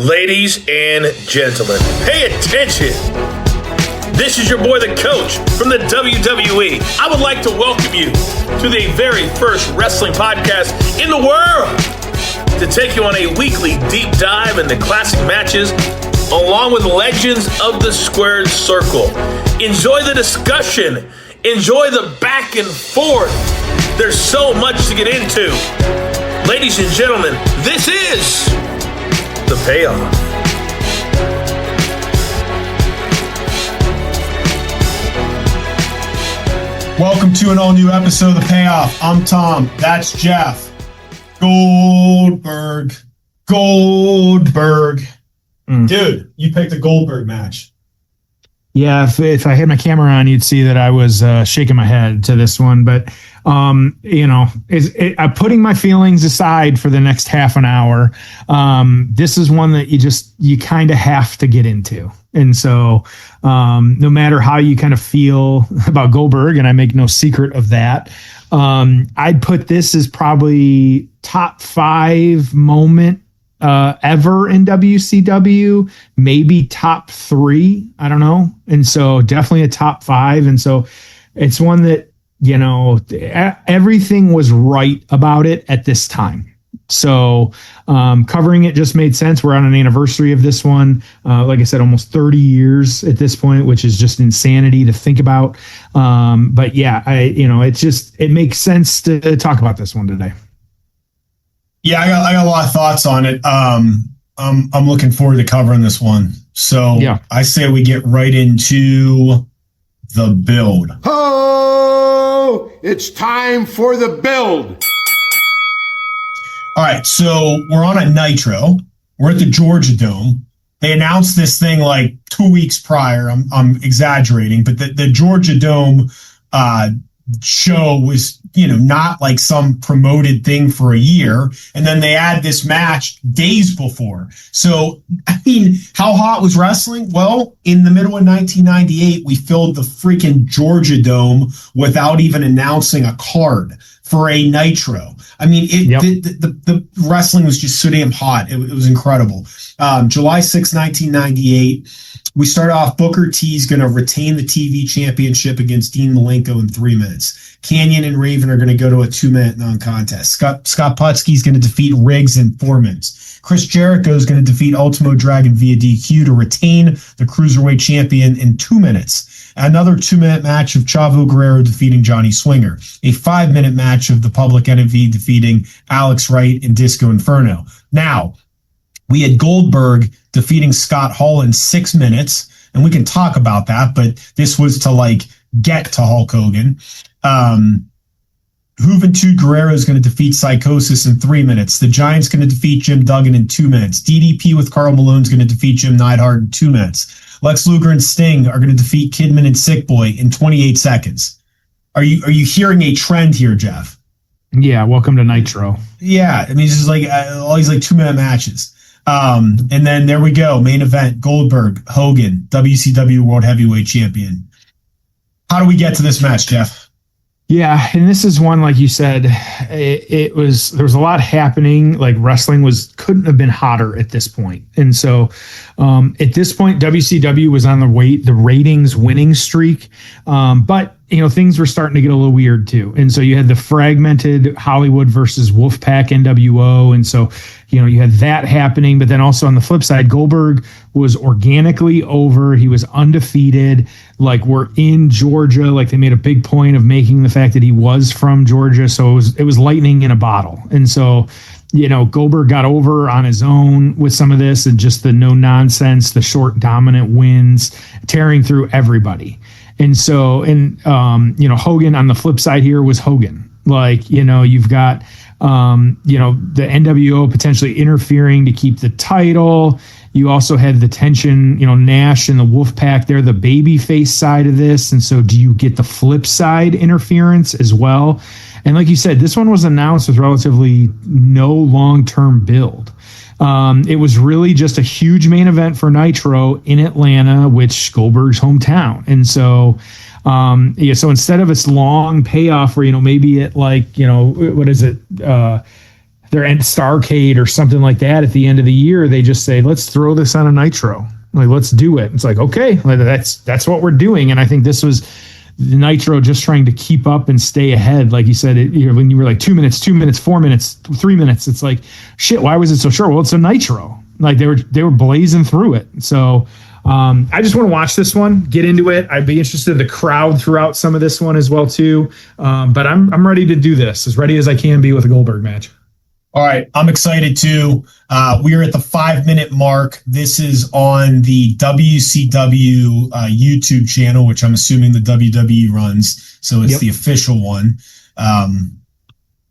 Ladies and gentlemen, pay attention. This is your boy, the coach from the WWE. I would like to welcome you to the very first wrestling podcast in the world to take you on a weekly deep dive into classic matches along with legends of the squared circle. Enjoy the discussion. Enjoy the back and forth. There's so much to get into. Ladies and gentlemen, this is The Payoff. Welcome to an all-new episode of The Payoff. I'm Tom. That's Jeff. Goldberg. Dude, you picked a Goldberg match. Yeah, if I had my camera on, you'd see that I was shaking my head to this one. But, I'm putting my feelings aside for the next half an hour. This is one that you kind of have to get into. And so no matter how you kind of feel about Goldberg, and I make no secret of that, I'd put this as probably top 5 moment ever in WCW, maybe top 3. I don't know. And so definitely a top 5. And so it's one that, everything was right about it at this time. So covering it just made sense. We're on an anniversary of this one. Like I said, almost 30 years at this point, which is just insanity to think about. But yeah, it makes sense to talk about this one today. Yeah, I got a lot of thoughts on it. I'm looking forward to covering this one. So yeah. I say we get right into the build. Oh, it's time for the build. All right, so we're on a Nitro. We're at the Georgia Dome. They announced this thing like 2 weeks prior. I'm exaggerating, but the Georgia Dome show was, not like some promoted thing for a year. And then they add this match days before. So, how hot was wrestling? Well, in the middle of 1998, we filled the freaking Georgia Dome without even announcing a card for a Nitro. The wrestling was just so damn hot. It was incredible. July 6, 1998. We start off, Booker T's going to retain the TV championship against Dean Malenko in 3 minutes. Canyon and Raven are going to go to a 2-minute non-contest. Scott Putski's going to defeat Riggs in 4 minutes. Chris Jericho is going to defeat Ultimo Dragon via DQ to retain the Cruiserweight champion in 2 minutes. Another 2-minute match of Chavo Guerrero defeating Johnny Swinger. A 5-minute match of the Public Enemy defeating Alex Wright and Disco Inferno. Now, we had Goldberg defeating Scott Hall in 6 minutes, and we can talk about that, but this was to get to Hulk Hogan. Juventud Guerrero is going to defeat Psychosis in 3 minutes. The Giant's going to defeat Jim Duggan in 2 minutes. DDP with Karl Malone is going to defeat Jim Neidhart in 2 minutes. Lex Luger and Sting are going to defeat Kidman and Sick Boy in 28 seconds. Are you hearing a trend here, Jeff? Yeah, welcome to Nitro. Yeah, it's just all these 2-minute matches. And then there we go. Main event, Goldberg, Hogan, WCW World Heavyweight Champion. How do we get to this match, Jeff? Yeah, and this is one, like you said, there was a lot happening. Like wrestling couldn't have been hotter at this point. And so at this point, WCW was on the ratings winning streak. But things were starting to get a little weird too. And so you had the fragmented Hollywood versus Wolfpack NWO. And so, you had that happening. But then also on the flip side, Goldberg was organically over. He was undefeated. We're in Georgia. They made a big point of making the fact that he was from Georgia. So it was lightning in a bottle. And so, Goldberg got over on his own with some of this and just the no nonsense, the short dominant wins, tearing through everybody. And so, Hogan on the flip side here was Hogan. You've got, the NWO potentially interfering to keep the title. You also had the tension, Nash and the Wolfpack, they're the babyface side of this. And so do you get the flip side interference as well? And like you said, this one was announced with relatively no long-term build. It was really just a huge main event for Nitro in Atlanta, which Goldberg's hometown. And so, so instead of this long payoff where, maybe at what is it? Starcade or something like that at the end of the year, they just say, let's throw this on a Nitro. Like, let's do it. It's like, okay, that's what we're doing. And I think this was Nitro just trying to keep up and stay ahead. Like you said, when you were like 2 minutes, 4 minutes, 3 minutes, it's like, shit, why was it so short? Well, it's a Nitro. Like they were blazing through it. So I just want to watch this one, get into it. I'd be interested in the crowd throughout some of this one as well too. But I'm ready to do this, as ready as I can be with a Goldberg match. All right, I'm excited too. We are at the 5-minute mark. This is on the WCW YouTube channel, which I'm assuming the WWE runs. So it's the official one. I'm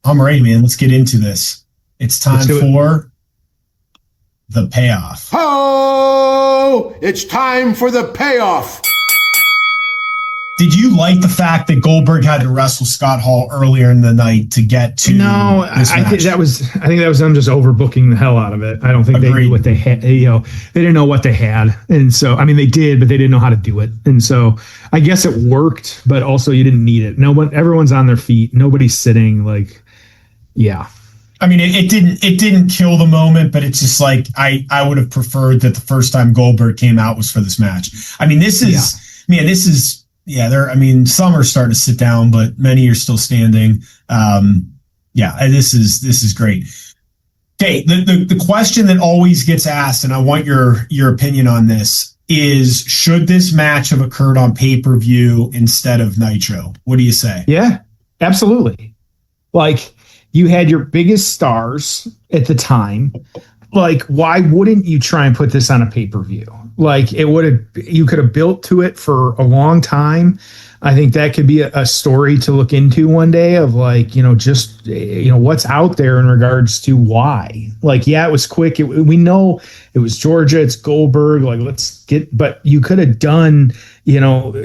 ready, man. Let's get into this. It's time for the payoff. Oh, it's time for the payoff. Did you like the fact that Goldberg had to wrestle Scott Hall earlier in the night to get to? No, I think that was them just overbooking the hell out of it. I don't think they knew what they had. They didn't know what they had, and so I mean they did, but they didn't know how to do it. And so I guess it worked, but also you didn't need it. Everyone's on their feet. Nobody's sitting. Like, yeah. I mean, it didn't kill the moment, but it's just like I would have preferred that the first time Goldberg came out was for this match. I mean, this is. Yeah, some are starting to sit down, but many are still standing. This is great. Okay, the question that always gets asked, and I want your opinion on this, is should this match have occurred on pay-per-view instead of Nitro? What do you say? Yeah, absolutely. Like, you had your biggest stars at the time. Like, why wouldn't you try and put this on a pay-per-view? Like, you could have built to it for a long time. I think that could be a story to look into one day of like, what's out there in regards to why. Like, yeah, it was quick. We know it was Georgia, it's Goldberg. Like, but you could have done,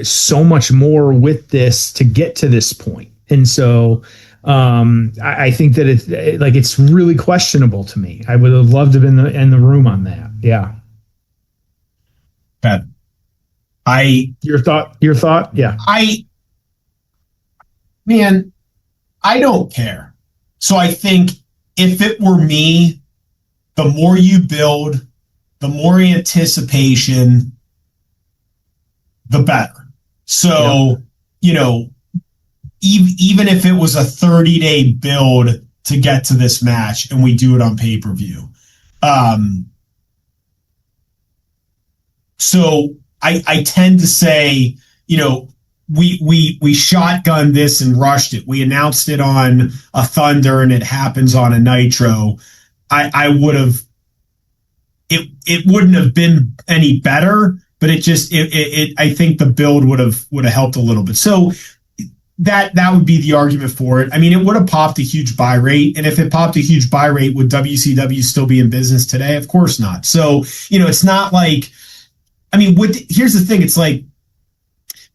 so much more with this to get to this point. And so, I think that it's really questionable to me. I would have loved to have been in the room on that. Yeah. Pat, your thought? Yeah. I don't care. So I think if it were me, the more you build, the more anticipation, the better. So, even if it was a 30-day build to get to this match and we do it on pay-per-view. So I tend to say, we shotgunned this and rushed it. We announced it on a Thunder and it happens on a Nitro. I would have, it wouldn't have been any better, but I think the build would have helped a little bit. So that would be the argument for it. I mean, it would have popped a huge buy rate. And if it popped a huge buy rate, would WCW still be in business today? Of course not. So, it's not like, here's the thing. It's like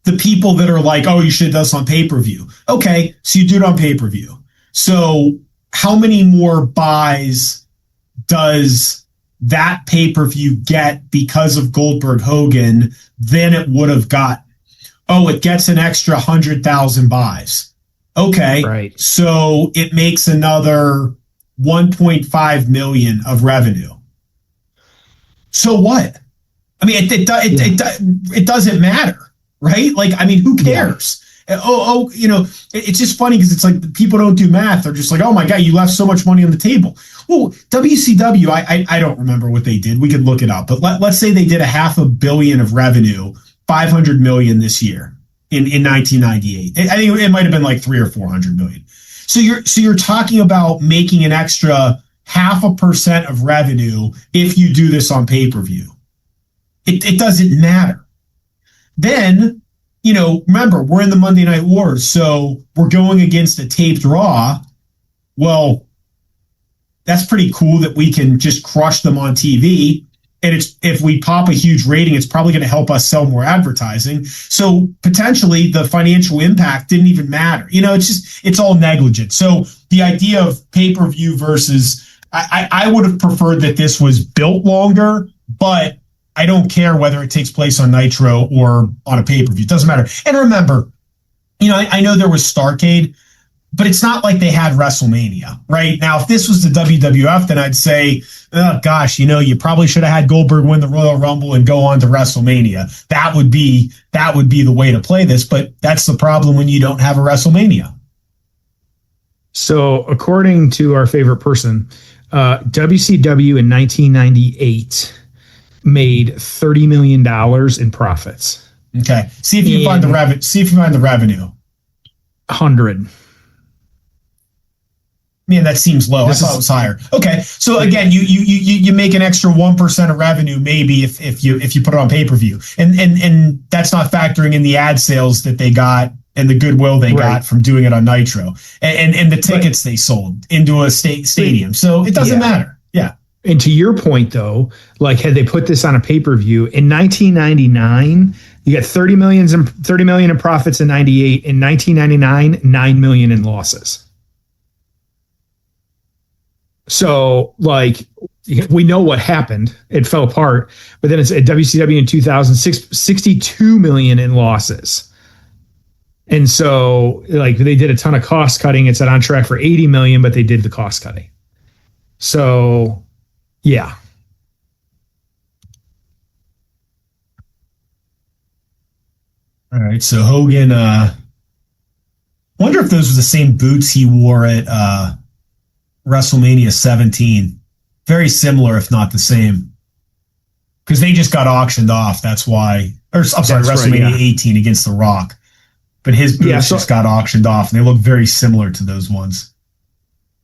the people that are like, oh, you should have done this on pay-per-view. Okay, so you do it on pay-per-view. So how many more buys does that pay-per-view get because of Goldberg Hogan than it would have gotten? Oh, it gets an extra 100,000 buys. Okay, right. So it makes another 1.5 million of revenue. So what? It doesn't matter, right? Like, who cares? Yeah. It's just funny because it's like people don't do math. They're just like, oh my God, you left so much money on the table. Well, WCW, I don't remember what they did. We could look it up, but let's say they did $500 million of revenue, 500 million this year in 1998. I think it might have been like 300 or 400 million. So you're talking about making an extra 0.5% of revenue if you do this on pay-per-view. It doesn't matter. Then, remember, we're in the Monday Night Wars, so we're going against a taped Raw. Well, that's pretty cool that we can just crush them on TV. And if we pop a huge rating, it's probably going to help us sell more advertising. So potentially the financial impact didn't even matter. It's all negligent. So the idea of pay-per-view versus, I would have preferred that this was built longer, but I don't care whether it takes place on Nitro or on a pay-per-view. It doesn't matter. And remember, I know there was Starcade, but it's not like they had WrestleMania, right? Now, if this was the WWF, then I'd say, oh gosh, you probably should have had Goldberg win the Royal Rumble and go on to WrestleMania. That would be the way to play this, but that's the problem when you don't have a WrestleMania. So, according to our favorite person, WCW in 1998 made $30 million in profits. Okay, see if you find the revenue. See if you find the revenue. 100. Man, that seems low. I thought it was higher. Okay, so again, you make an extra 1% of revenue maybe if you put it on pay-per-view, and that's not factoring in the ad sales that they got and the goodwill they got from doing it on Nitro and the tickets they sold into a stadium. So it doesn't matter. Yeah. And to your point, though, like had they put this on a pay-per-view in 1999, you got 30 million in profits in 98. In 1999, 9 million in losses. So, like, we know what happened. It fell apart. But then it's at WCW in 2006, 62 million in losses. And so, like, they did a ton of cost cutting. It's on track for 80 million, but they did the cost cutting. So, yeah. All right. So Hogan, wonder if those were the same boots he wore at WrestleMania 17. Very similar, if not the same. Because they just got auctioned off. That's why. Or, I'm sorry, WrestleMania 18 against The Rock. But his boots just got auctioned off, and they look very similar to those ones.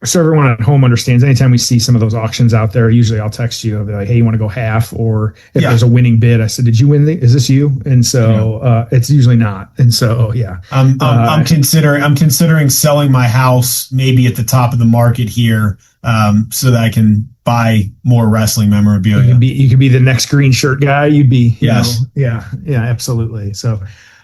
So everyone at home understands, anytime we see some of those auctions out there, usually I'll text you. I'll be like, hey, you want to go half? Or if there's a winning bid, I said, did you win? Is this you? And so it's usually not. And so, yeah. I'm considering selling my house maybe at the top of the market here so that I can buy more wrestling memorabilia. You could be the next green shirt guy. You'd be, yes. Yeah, absolutely. So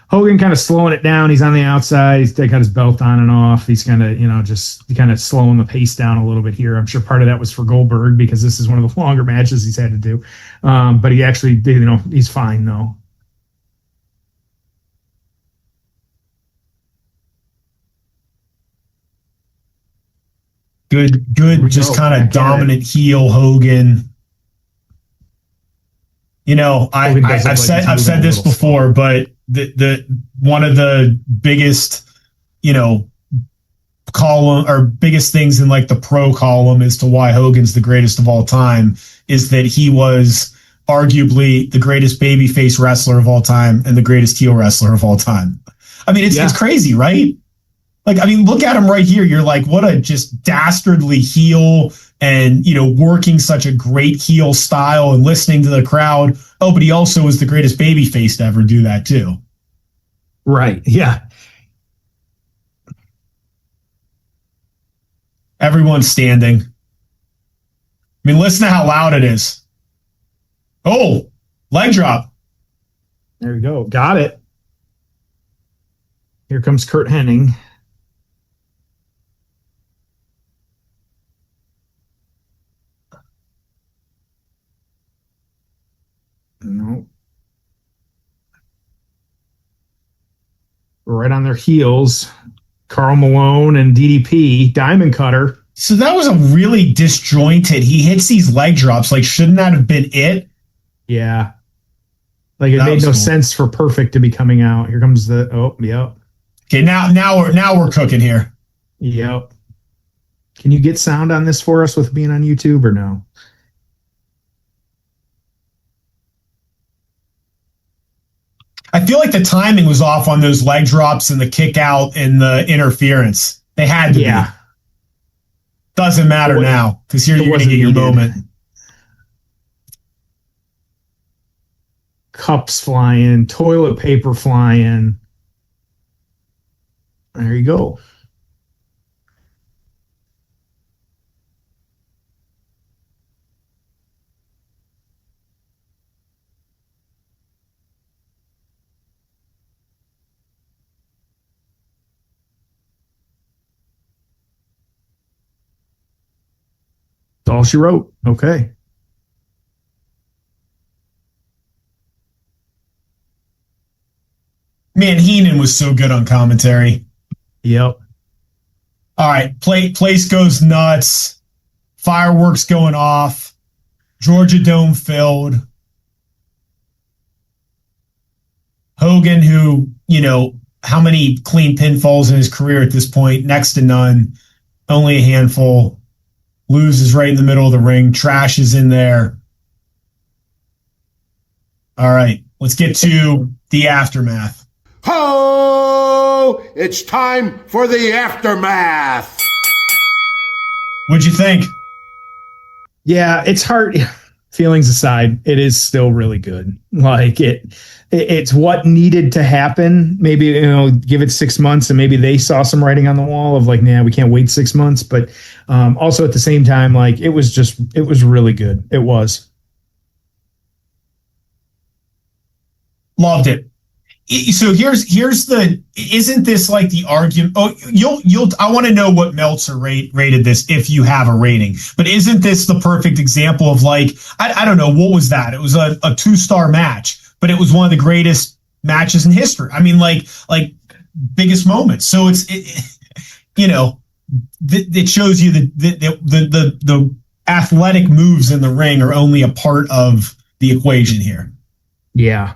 Hogan kind of slowing it down. He's on the outside. He's got his belt on and off. He's kind of, just kind of slowing the pace down a little bit here. I'm sure part of that was for Goldberg because this is one of the longer matches he's had to do. But he actually, he's fine though. Good, just kind of dominant heel Hogan. I've said this before, but the one of the biggest, column or biggest things in like the pro column as to why Hogan's the greatest of all time is that he was arguably the greatest babyface wrestler of all time and the greatest heel wrestler of all time. I mean, it's crazy, right? Like, I mean, look at him right here. You're like, what a just dastardly heel and, working such a great heel style and listening to the crowd. Oh, but he also was the greatest babyface to ever do that too. Right. Yeah. Everyone's standing. I mean, listen to how loud it is. Oh, leg drop. There we go. Got it. Here comes Kurt Hennig. No. Right on their heels. Karl Malone and DDP, Diamond Cutter. So that was a really disjointed. He hits these leg drops. Like, shouldn't that have been it? Yeah. Like, it made no sense for Perfect to be coming out. Here comes the, Okay, now we're cooking here. Yep. Can you get sound on this for us with being on YouTube or no? I feel like the timing was off on those leg drops and the kick out and the interference. They had to be. Doesn't matter now because here you're going to get your moment. Cups flying, toilet paper flying. There you go. That's all she wrote. Okay. Man, Heenan was so good on commentary. Yep. All right, place goes nuts. Fireworks going off. Georgia Dome filled. Hogan, who, how many clean pinfalls in his career at this point? Next to none. Only a handful. Loses right in the middle of the ring. Trash is in there. All right, let's get to the aftermath. Ho! It's time for the aftermath. What'd you think? Yeah, it's hard. Feelings aside, it is still really good. Like it's what needed to happen. Maybe, give it 6 months and maybe they saw some writing on the wall of like, nah, we can't wait 6 months. But also at the same time, like it was really good. It was. Loved it. So isn't this like the argument? Oh, I want to know what Meltzer rated this if you have a rating, but isn't this the perfect example of like, I don't know, what was that? It was a 2-star match, but it was one of the greatest matches in history. I mean, like biggest moments. So it shows you the athletic moves in the ring are only a part of the equation here. Yeah.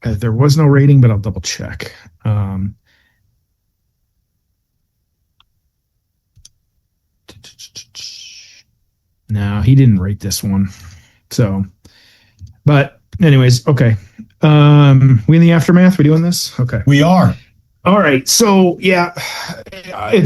There was no rating, but I'll double check. No, he didn't rate this one. So, but anyways, okay. We in the aftermath? We doing this? Okay. We are. All right. So yeah,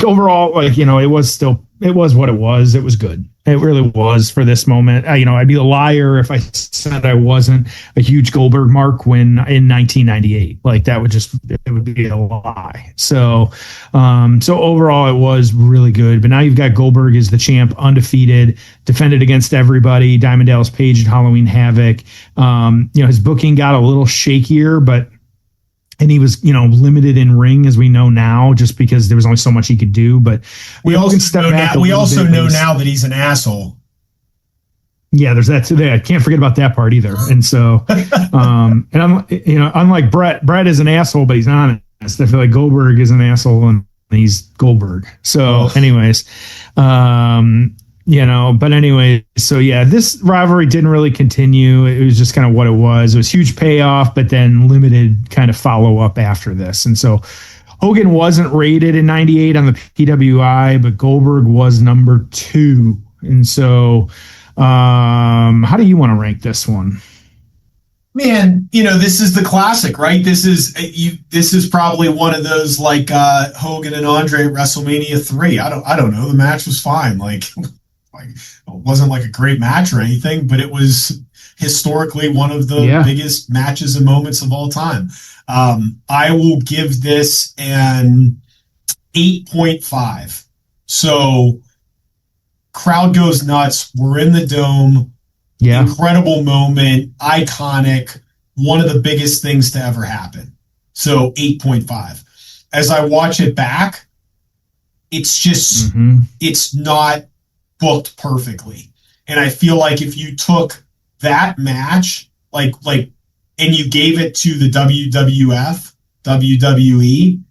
overall, like, it was what it was. It was good. It really was for this moment. I'd be a liar if I said I wasn't a huge Goldberg mark when in 1998. Like it would be a lie. So overall, it was really good. But now you've got Goldberg as the champ, undefeated, defended against everybody. Diamond Dallas Page at Halloween Havoc. His booking got a little shakier, and he was, limited in ring, as we know now, just because there was only so much he could do. But we also know now that he's an asshole. Yeah, there's that today. I can't forget about that part either. And so, and I'm, unlike Brett is an asshole, but he's honest. I feel like Goldberg is an asshole and he's Goldberg. So, anyways, but anyway, so yeah, this rivalry didn't really continue. It was just kind of what it was. It was huge payoff, but then limited kind of follow up after this. And so Hogan wasn't rated in 98 on the PWI, but Goldberg was number 2. And so, how do you want to rank this one? Man, this is the classic, right? This is probably one of those like Hogan and Andre at WrestleMania 3. I don't know. The match was fine. Like it wasn't like a great match or anything, but it was historically one of the biggest matches and moments of all time. I will give this an 8.5. So crowd goes nuts. We're in the dome. Yeah. Incredible moment. Iconic. One of the biggest things to ever happen. So 8.5. As I watch it back, it's just, it's not booked perfectly. And I feel like if you took that match, like, and you gave it to the WWF, WWE,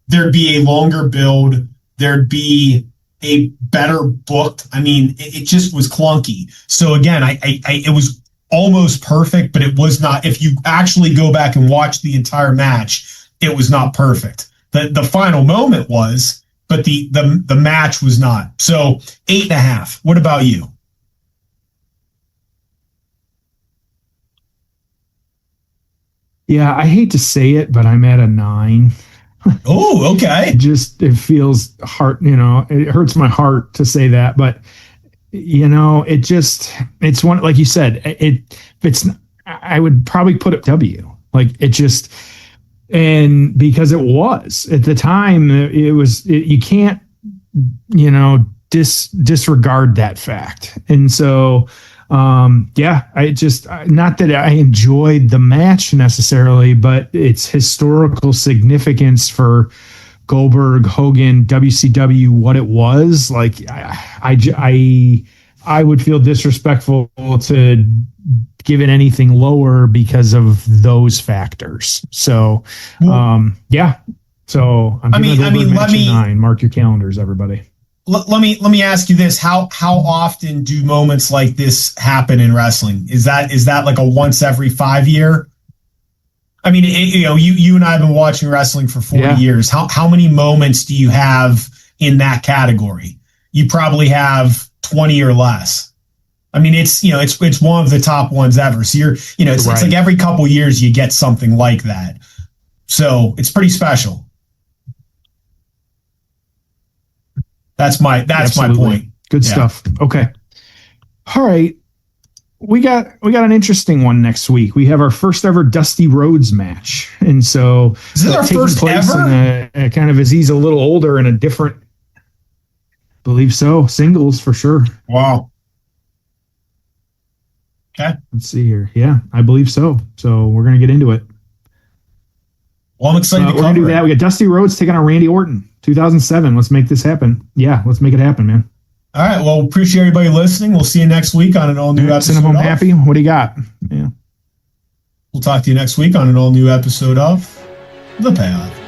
there'd be a longer build. There'd be a better booked. I mean, it just was clunky. So again, it was almost perfect, but it was not. If you actually go back and watch the entire match, it was not perfect. The final moment was, but the match was not. So 8.5. What about you? Yeah, I hate to say it, but I'm at a 9. Oh, okay. It feels hard, it hurts my heart to say that, but it's one, like you said, I would probably put it W. Like it just, and because it was at the time, you can't, disregard that fact. And so, not that I enjoyed the match necessarily, but its historical significance for Goldberg, Hogan, WCW, what it was like. I would feel disrespectful to give it anything lower because of those factors. So, yeah. So I'm giving Goldberg match a 9. Mark your calendars, everybody. Let me ask you this: How often do moments like this happen in wrestling? Is that like a once every 5 year? I mean, you and I have been watching wrestling for 40 years. How many moments do you have in that category? You probably have 20 or less. I mean, it's one of the top ones ever. So it's like every couple years you get something like that. So it's pretty special. That's my point. Good stuff. Okay. All right. We got an interesting one next week. We have our first ever Dusty Rhodes match. And so is this our first ever? In kind of as he's a little older and a different, believe so, singles for sure. Wow. Okay. Let's see here. Yeah, I believe so. So we're going to get into it. Well, I'm excited. We're going to do that. We got Dusty Rhodes taking on Randy Orton, 2007. Let's make this happen. Yeah, let's make it happen, man. All right. Well, appreciate everybody listening. We'll see you next week on an all-new episode. Send them home happy. What do you got? Yeah. We'll talk to you next week on an all-new episode of The Payoff.